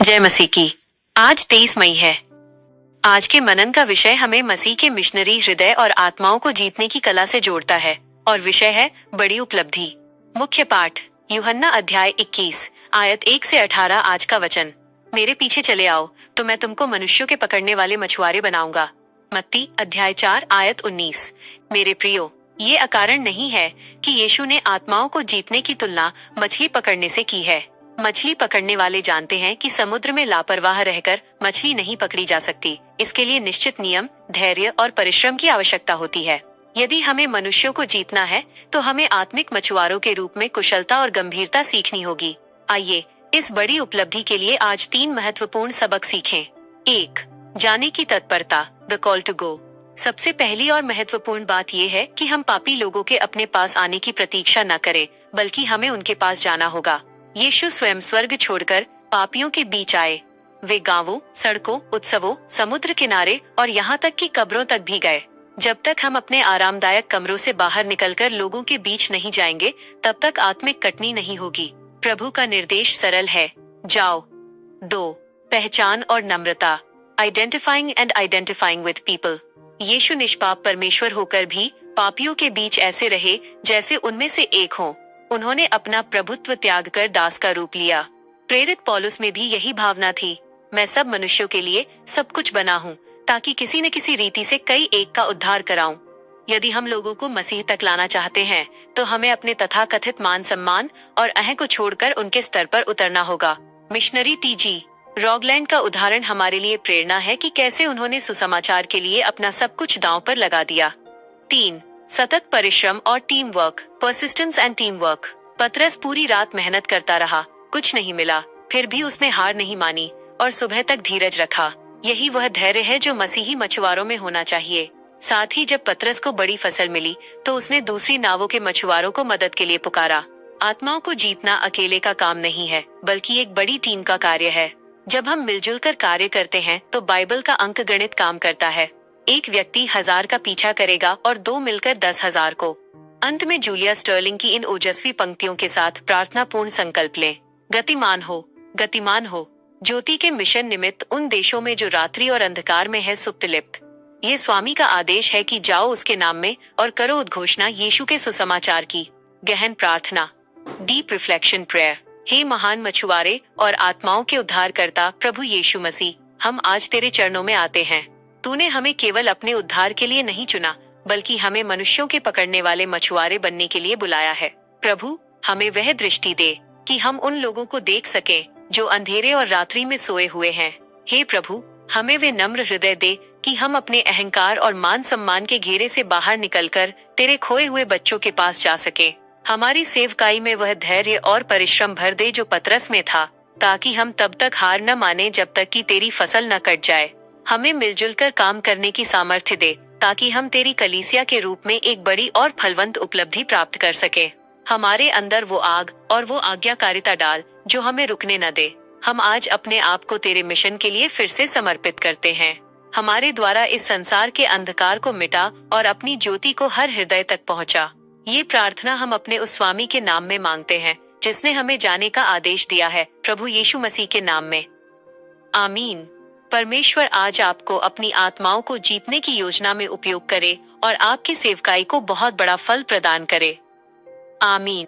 जय मसीह की। आज 23 मई है। आज के मनन का विषय हमें मसीह के मिशनरी हृदय और आत्माओं को जीतने की कला से जोड़ता है और विषय है बड़ी उपलब्धि। मुख्य पाठ यूहन्ना अध्याय 21 आयत 1 से 18। आज का वचन, मेरे पीछे चले आओ तो मैं तुमको मनुष्यों के पकड़ने वाले मछुआरे बनाऊंगा। मत्ती अध्याय 4 आयत 19। मेरे प्रियो, ये अकारण नहीं है कि यीशु ने आत्माओं को जीतने की तुलना मछली पकड़ने से की है। मछली पकड़ने वाले जानते हैं कि समुद्र में लापरवाह रहकर मछली नहीं पकड़ी जा सकती। इसके लिए निश्चित नियम, धैर्य और परिश्रम की आवश्यकता होती है। यदि हमें मनुष्यों को जीतना है तो हमें आत्मिक मछुआरों के रूप में कुशलता और गंभीरता सीखनी होगी। आइए इस बड़ी उपलब्धि के लिए आज 3 महत्वपूर्ण सबक सीखें। 1. जाने की तत्परता, द कॉल टू गो। सबसे पहली और महत्वपूर्ण बात यह है कि हम पापी लोगों के अपने पास आने की प्रतीक्षा न करें, बल्कि हमें उनके पास जाना होगा। यीशु स्वयं स्वर्ग छोड़कर पापियों के बीच आए। वे गांवों, सड़कों, उत्सवों, समुद्र किनारे और यहाँ तक कि कब्रों तक भी गए। जब तक हम अपने आरामदायक कमरों से बाहर निकलकर लोगों के बीच नहीं जाएंगे, तब तक आत्मिक कटनी नहीं होगी। प्रभु का निर्देश सरल है, जाओ। 2. पहचान और नम्रता, identifying and identifying with people. यीशु निष्पाप परमेश्वर होकर भी पापियों के बीच ऐसे रहे जैसे उनमें से एक हो। उन्होंने अपना प्रभुत्व त्याग कर दास का रूप लिया। प्रेरित पौलुस में भी यही भावना थी। मैं सब मनुष्यों के लिए सब कुछ बना हूँ, ताकि किसी न किसी रीति से कई एक का उद्धार कराऊं। यदि हम लोगों को मसीह तक लाना चाहते हैं, तो हमें अपने तथाकथित मान सम्मान और अहं को छोड़कर उनके स्तर पर उतरना होगा। Missionary T.G.. रॉगलैंड का उदाहरण हमारे लिए प्रेरणा है कि कैसे उन्होंने सुसमाचार के लिए अपना सब कुछ दांव पर लगा दिया। 3. सतत परिश्रम और team work, persistence and team work. पतरस पूरी रात मेहनत करता रहा, कुछ नहीं मिला, फिर भी उसने हार नहीं मानी और सुबह तक धीरज रखा। यही वह धैर्य है जो मसीही मछुआरों में होना चाहिए। साथ ही जब पतरस को बड़ी फसल मिली, तो उसने दूसरी नावों के मछुआरों को मदद के लिए पुकारा। आत्माओं को जीतना अकेले का काम नहीं है, बल्कि एक बड़ी टीम का कार्य है। जब हम मिलजुल कर कार्य करते हैं, तो बाइबल का अंक गणित काम करता है। एक व्यक्ति 1000 का पीछा करेगा और 2 मिलकर 10,000 को। अंत में जूलिया स्टर्लिंग की इन ओजस्वी पंक्तियों के साथ प्रार्थनापूर्ण संकल्प लें। गतिमान हो, गतिमान हो, ज्योति के मिशन निमित्त उन देशों में जो रात्रि और अंधकार में है सुप्तलिप्त। ये स्वामी का आदेश है कि जाओ उसके नाम में और करो उद्घोषणा यीशु के सुसमाचार की। गहन प्रार्थना, डीप रिफ्लेक्शन प्रेयर। हे महान मछुआरे और आत्माओं के उद्धारकर्ता प्रभु यीशु मसीह, हम आज तेरे चरणों में आते हैं। तूने हमें केवल अपने उद्धार के लिए नहीं चुना, बल्कि हमें मनुष्यों के पकड़ने वाले मछुआरे बनने के लिए बुलाया है। प्रभु, हमें वह दृष्टि दे कि हम उन लोगों को देख सकें जो अंधेरे और रात्रि में सोए हुए हैं। हे प्रभु, हमें वे नम्र हृदय दे कि हम अपने अहंकार और मान सम्मान के घेरे से बाहर निकलकर तेरे खोए हुए बच्चों के पास जा सके। हमारी सेवकाई में वह धैर्य और परिश्रम भर दे जो पतरस में था, ताकि हम तब तक हार न माने जब तक कि तेरी फसल न कट जाए। हमें मिलजुल कर काम करने की सामर्थ्य दे, ताकि हम तेरी कलीसिया के रूप में एक बड़ी और फलवंत उपलब्धि प्राप्त कर सके। हमारे अंदर वो आग और वो आज्ञाकारिता डाल जो हमें रुकने न दे। हम आज अपने आप को तेरे मिशन के लिए फिर से समर्पित करते हैं। हमारे द्वारा इस संसार के अंधकार को मिटा और अपनी ज्योति को हर हृदय तक पहुंचा। ये प्रार्थना हम अपने उस स्वामी के नाम में मांगते हैं, जिसने हमें जाने का आदेश दिया है, प्रभु यीशु मसीह के नाम में। आमीन। परमेश्वर आज आपको अपनी आत्माओं को जीतने की योजना में उपयोग करे और आपकी सेवकाई को बहुत बड़ा फल प्रदान करे। आमीन।